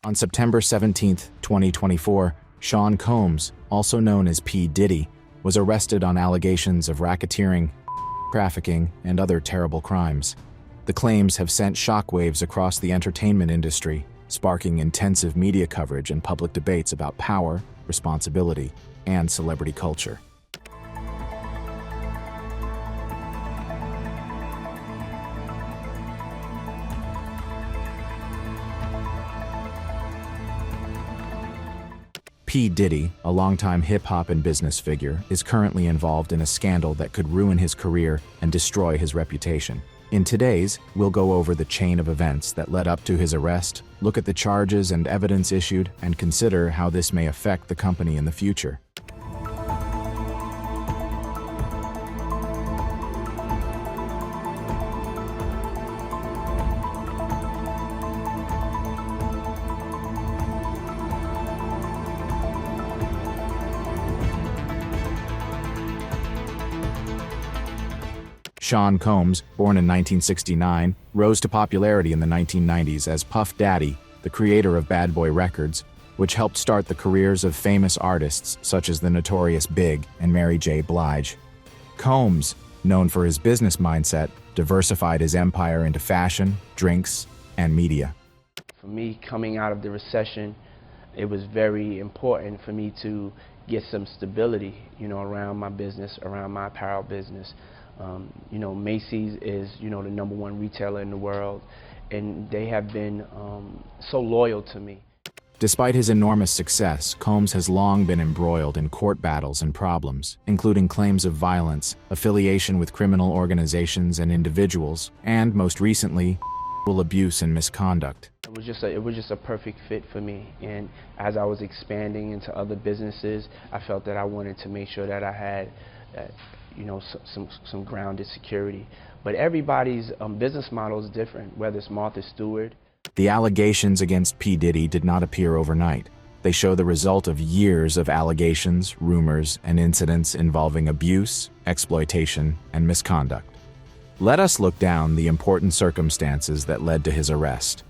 On September 17, 2024, Sean Combs, also known as P. Diddy, was arrested on allegations of racketeering, trafficking, and other terrible crimes. The claims have sent shockwaves across the entertainment industry, sparking intensive media coverage and public debates about power, responsibility, and celebrity culture. P. Diddy, a longtime hip-hop and business figure, is currently involved in a scandal that could ruin his career and destroy his reputation. In today's, we'll go over the chain of events that led up to his arrest, look at the charges and evidence issued, and consider how this may affect the company in the future. Sean Combs, born in 1969, rose to popularity in the 1990s as Puff Daddy, the creator of Bad Boy Records, which helped start the careers of famous artists such as the Notorious Big and Mary J. Blige. Combs, known for his business mindset, diversified his empire into fashion, drinks, and media. For me, coming out of the recession, it was very important for me to get some stability, around my business, around my apparel business. Macy's is, the #1 retailer in the world, and they have been so loyal to me. Despite his enormous success, Combs has long been embroiled in court battles and problems, including claims of violence, affiliation with criminal organizations and individuals, and, most recently, abuse and misconduct. It was just a perfect fit for me, and as I was expanding into other businesses, I felt that I wanted to make sure that I had some grounded security. But everybody's business model is different, whether it's Martha Stewart. The allegations against P. Diddy did not appear overnight. They show the result of years of allegations, rumors, and incidents involving abuse, exploitation, and misconduct. Let us look down the important circumstances that led to his arrest.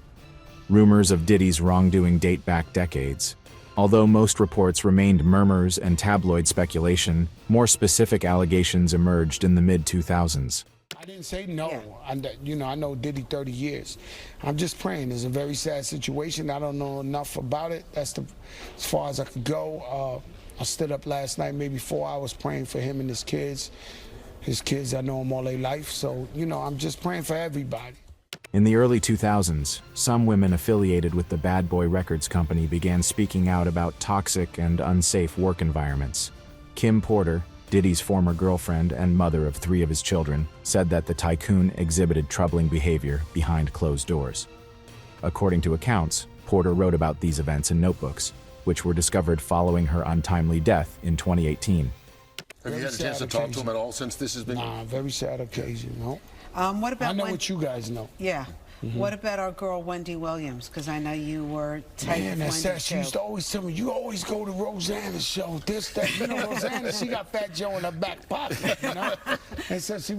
Rumors of Diddy's wrongdoing date back decades. Although most reports remained murmurs and tabloid speculation, more specific allegations emerged in the mid-2000s. I didn't say no. Yeah. I know Diddy 30 years. I'm just praying. It's a very sad situation. I don't know enough about it. That's as far as I could go. I stood up last night, maybe 4 hours, praying for him and his kids. His kids, I know them all their life. So, I'm just praying for everybody. In the early 2000s, some women affiliated with the Bad Boy Records company began speaking out about toxic and unsafe work environments. Kim Porter, Diddy's former girlfriend and mother of 3 of his children, said that the tycoon exhibited troubling behavior behind closed doors. According to accounts, Porter wrote about these events in notebooks, which were discovered following her untimely death in 2018. Have you had a chance to talk to him at all since this has been? Nah, very sad occasion, no. What about I know what you guys know. Yeah. What about our girl Wendy Williams? Because I know you were tight with Wendy sad. She too. used to always tell me, you always go to Rosanna's show, this, that. Rosanna, she got Fat Joe in her back pocket, And so she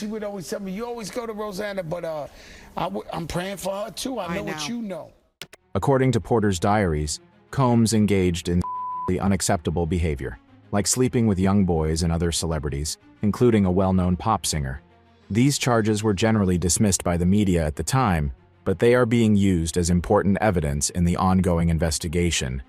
would always tell me, you always go to Rosanna, but I'm praying for her too. I know what you know. According to Porter's diaries, Combs engaged in unacceptable behavior, like sleeping with young boys and other celebrities, including a well-known pop singer. These charges were generally dismissed by the media at the time, but they are being used as important evidence in the ongoing investigation.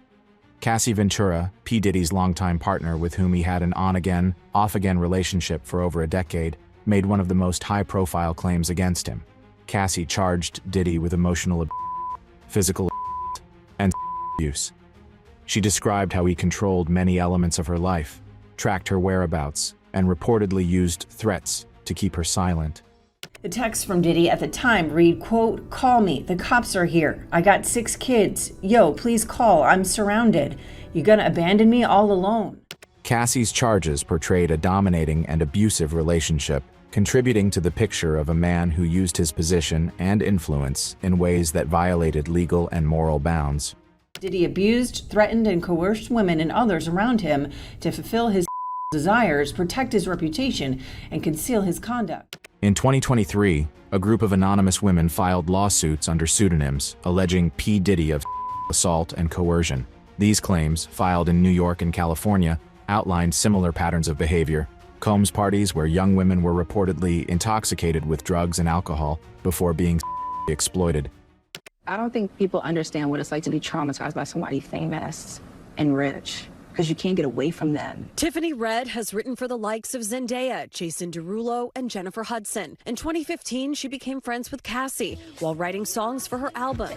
Cassie Ventura, P. Diddy's longtime partner with whom he had an on-again, off-again relationship for over a decade, made one of the most high-profile claims against him. Cassie charged Diddy with emotional abuse, physical abuse, and abuse. She described how he controlled many elements of her life, tracked her whereabouts, and reportedly used threats to keep her silent. The text from Diddy at the time read, quote, "Call me, the cops are here. I got 6 kids. Yo, please call, I'm surrounded. You gonna abandon me all alone?" Cassie's charges portrayed a dominating and abusive relationship, contributing to the picture of a man who used his position and influence in ways that violated legal and moral bounds. Diddy abused, threatened, and coerced women and others around him to fulfill his desires, protect his reputation, and conceal his conduct. In 2023, a group of anonymous women filed lawsuits under pseudonyms alleging P. Diddy of assault and coercion. These claims, filed in New York and California, outlined similar patterns of behavior. Combs parties where young women were reportedly intoxicated with drugs and alcohol before being exploited. I don't think people understand what it's like to be traumatized by somebody famous and rich, because you can't get away from them. Tiffany Red has written for the likes of Zendaya, Jason Derulo, and Jennifer Hudson. In 2015, she became friends with Cassie while writing songs for her album.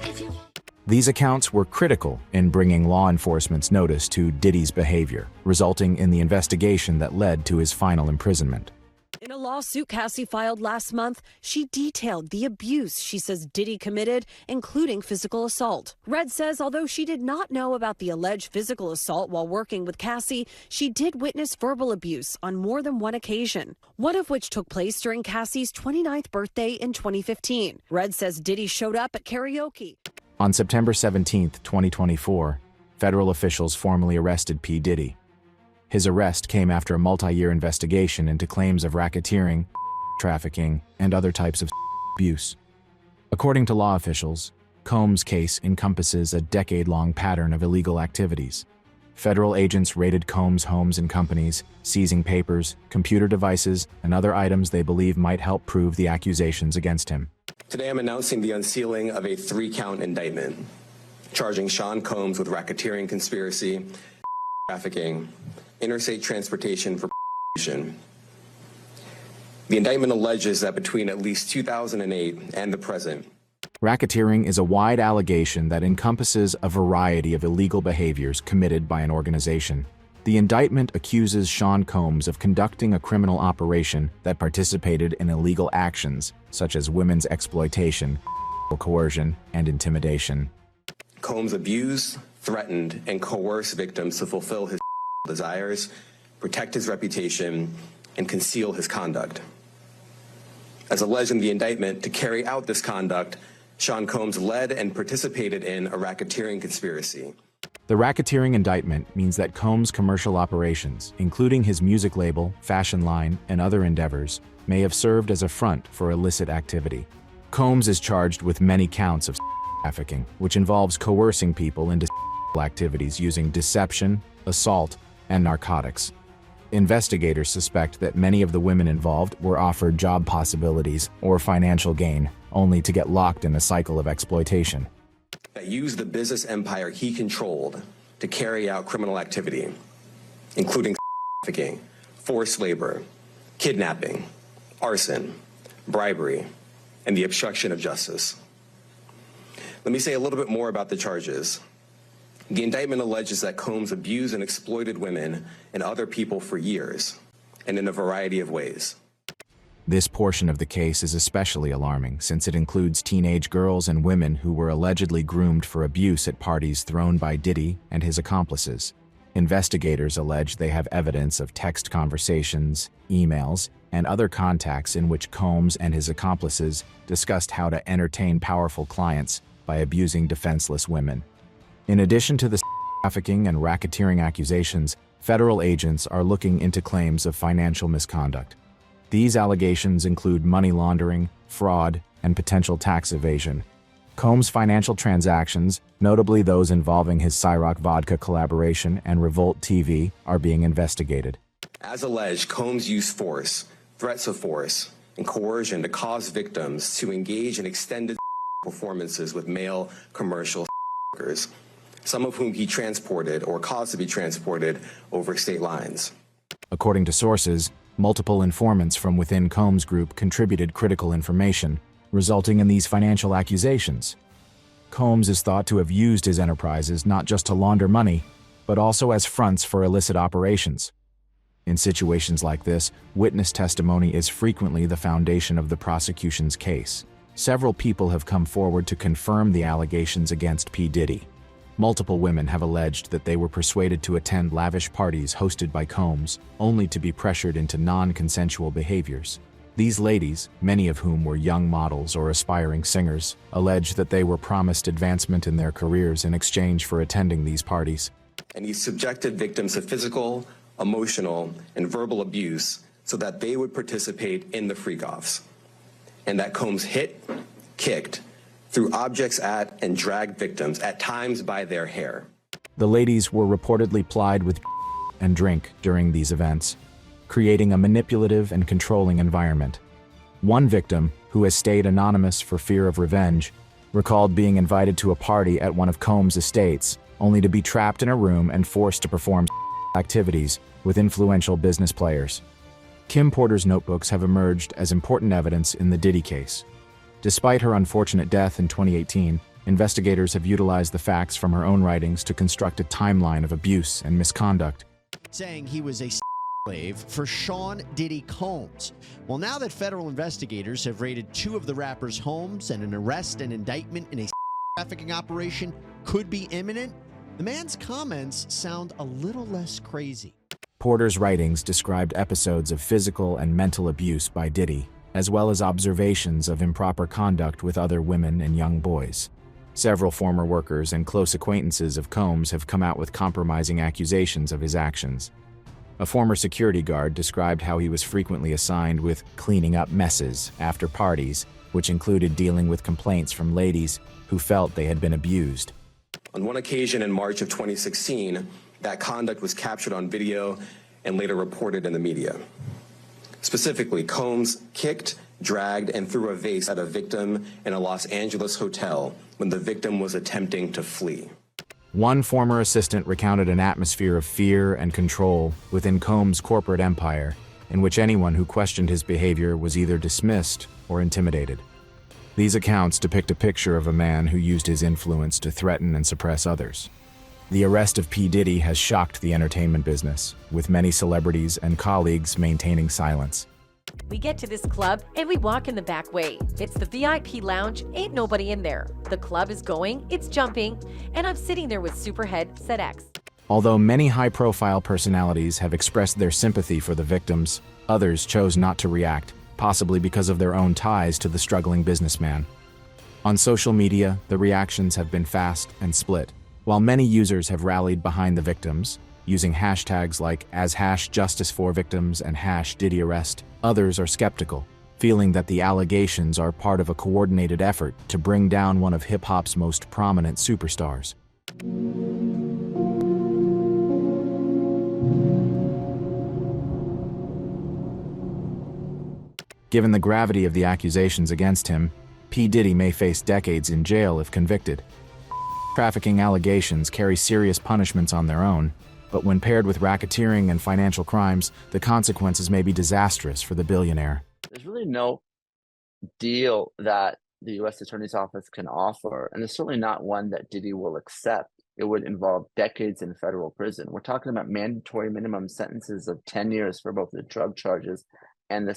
These accounts were critical in bringing law enforcement's notice to Diddy's behavior, resulting in the investigation that led to his final imprisonment. In a lawsuit Cassie filed last month, she detailed the abuse she says Diddy committed, including physical assault. Red says although she did not know about the alleged physical assault while working with Cassie, she did witness verbal abuse on more than one occasion, one of which took place during Cassie's 29th birthday in 2015. Red says Diddy showed up at karaoke. On September 17, 2024, federal officials formally arrested P. Diddy. His arrest came after a multi-year investigation into claims of racketeering, trafficking, and other types of abuse. According to law officials, Combs' case encompasses a decade-long pattern of illegal activities. Federal agents raided Combs' homes and companies, seizing papers, computer devices, and other items they believe might help prove the accusations against him. Today I'm announcing the unsealing of a 3-count indictment, charging Sean Combs with racketeering conspiracy, trafficking, interstate transportation for prostitution. The indictment alleges that between at least 2008 and the present, racketeering is a wide allegation that encompasses a variety of illegal behaviors committed by an organization. The indictment accuses Sean Combs of conducting a criminal operation that participated in illegal actions such as women's exploitation, coercion, and intimidation. Combs abused, threatened, and coerced victims to fulfill his desires, protect his reputation, and conceal his conduct. As alleged in the indictment, to carry out this conduct, Sean Combs led and participated in a racketeering conspiracy. The racketeering indictment means that Combs' commercial operations, including his music label, fashion line, and other endeavors, may have served as a front for illicit activity. Combs is charged with many counts of trafficking, which involves coercing people into activities using deception, assault, and narcotics. Investigators suspect that many of the women involved were offered job possibilities or financial gain, only to get locked in a cycle of exploitation. That used the business empire he controlled to carry out criminal activity, including trafficking, forced labor, kidnapping, arson, bribery, and the obstruction of justice. Let me say a little bit more about the charges. The indictment alleges that Combs abused and exploited women and other people for years, and in a variety of ways. This portion of the case is especially alarming since it includes teenage girls and women who were allegedly groomed for abuse at parties thrown by Diddy and his accomplices. Investigators allege they have evidence of text conversations, emails, and other contacts in which Combs and his accomplices discussed how to entertain powerful clients by abusing defenseless women. In addition to the trafficking and racketeering accusations, federal agents are looking into claims of financial misconduct. These allegations include money laundering, fraud, and potential tax evasion. Combs' financial transactions, notably those involving his Ciroc Vodka collaboration and Revolt TV, are being investigated. As alleged, Combs used force, threats of force, and coercion to cause victims to engage in extended performances with male commercial workers, some of whom he transported or caused to be transported over state lines. According to sources, multiple informants from within Combs' group contributed critical information, resulting in these financial accusations. Combs is thought to have used his enterprises not just to launder money, but also as fronts for illicit operations. In situations like this, witness testimony is frequently the foundation of the prosecution's case. Several people have come forward to confirm the allegations against P. Diddy. Multiple women have alleged that they were persuaded to attend lavish parties hosted by Combs, only to be pressured into non-consensual behaviors. These ladies, many of whom were young models or aspiring singers, allege that they were promised advancement in their careers in exchange for attending these parties. And he subjected victims to physical, emotional, and verbal abuse so that they would participate in the freak-offs. And that Combs hit, kicked, threw objects at, and dragged victims, at times by their hair. The ladies were reportedly plied with and drink during these events, creating a manipulative and controlling environment. One victim, who has stayed anonymous for fear of revenge, recalled being invited to a party at one of Combs' estates, only to be trapped in a room and forced to perform activities with influential business players. Kim Porter's notebooks have emerged as important evidence in the Diddy case. Despite her unfortunate death in 2018, investigators have utilized the facts from her own writings to construct a timeline of abuse and misconduct. Saying he was a slave for Sean Diddy Combs. Well, now that federal investigators have raided 2 of the rapper's homes and an arrest and indictment in a trafficking operation could be imminent, the man's comments sound a little less crazy. Porter's writings described episodes of physical and mental abuse by Diddy, as well as observations of improper conduct with other women and young boys. Several former workers and close acquaintances of Combs have come out with compromising accusations of his actions. A former security guard described how he was frequently assigned with cleaning up messes after parties, which included dealing with complaints from ladies who felt they had been abused. On one occasion in March of 2016, that conduct was captured on video and later reported in the media. Specifically, Combs kicked, dragged, and threw a vase at a victim in a Los Angeles hotel when the victim was attempting to flee. One former assistant recounted an atmosphere of fear and control within Combs' corporate empire, in which anyone who questioned his behavior was either dismissed or intimidated. These accounts depict a picture of a man who used his influence to threaten and suppress others. The arrest of P. Diddy has shocked the entertainment business, with many celebrities and colleagues maintaining silence. We get to this club and we walk in the back way. It's the VIP lounge, ain't nobody in there. The club is going, it's jumping, and I'm sitting there with Superhead ZX. Although many high-profile personalities have expressed their sympathy for the victims, others chose not to react, possibly because of their own ties to the struggling businessman. On social media, the reactions have been fast and split. While many users have rallied behind the victims, using hashtags like #JusticeForVictims and #DiddyArrest, others are skeptical, feeling that the allegations are part of a coordinated effort to bring down one of hip-hop's most prominent superstars. Given the gravity of the accusations against him, P. Diddy may face decades in jail if convicted. Trafficking allegations carry serious punishments on their own, but when paired with racketeering and financial crimes, the consequences may be disastrous for the billionaire. There's really no deal that the U.S. Attorney's Office can offer, and it's certainly not one that Diddy will accept. It would involve decades in federal prison. We're talking about mandatory minimum sentences of 10 years for both the drug charges and the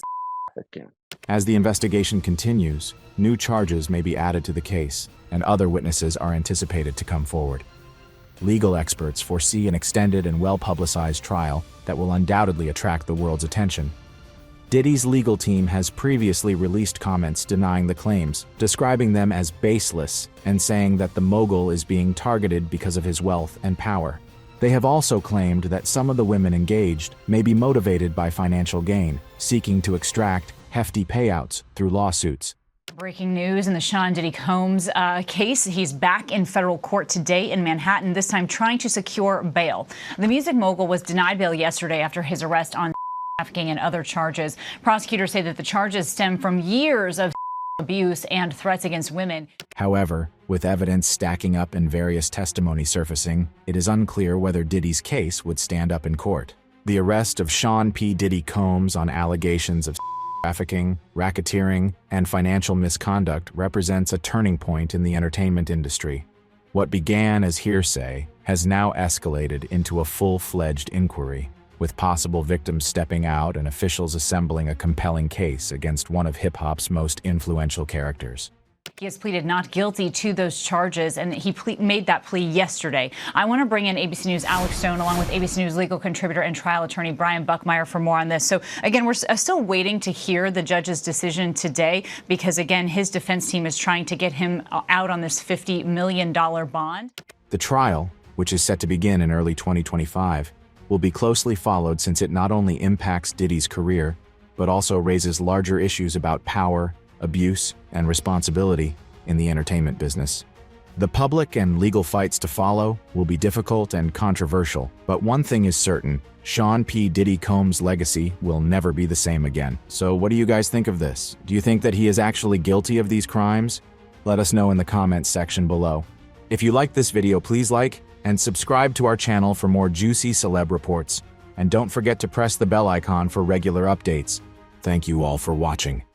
trafficking. As the investigation continues, new charges may be added to the case, and other witnesses are anticipated to come forward. Legal experts foresee an extended and well-publicized trial that will undoubtedly attract the world's attention. Diddy's legal team has previously released comments denying the claims, describing them as baseless and saying that the mogul is being targeted because of his wealth and power. They have also claimed that some of the women engaged may be motivated by financial gain, seeking to extract hefty payouts through lawsuits. Breaking news in the Sean Diddy Combs case. He's back in federal court today in Manhattan, this time trying to secure bail. The music mogul was denied bail yesterday after his arrest on trafficking and other charges. Prosecutors say that the charges stem from years of abuse and threats against women. However, with evidence stacking up and various testimony surfacing, it is unclear whether Diddy's case would stand up in court. The arrest of Sean P. Diddy Combs on allegations of trafficking, racketeering, and financial misconduct represents a turning point in the entertainment industry. What began as hearsay has now escalated into a full-fledged inquiry, with possible victims stepping out and officials assembling a compelling case against one of hip-hop's most influential characters. He has pleaded not guilty to those charges, and he made that plea yesterday. I want to bring in ABC News' Alex Stone, along with ABC News legal contributor and trial attorney Brian Buckmeyer for more on this. So, again, we're still waiting to hear the judge's decision today because, again, his defense team is trying to get him out on this $50 million bond. The trial, which is set to begin in early 2025, will be closely followed since it not only impacts Diddy's career, but also raises larger issues about power, abuse, and responsibility in the entertainment business. The public and legal fights to follow will be difficult and controversial, but one thing is certain: Sean P. Diddy Combs' legacy will never be the same again. So what do you guys think of this? Do you think that he is actually guilty of these crimes? Let us know in the comments section below. If you liked this video, please like and subscribe to our channel for more juicy celeb reports. And don't forget to press the bell icon for regular updates. Thank you all for watching.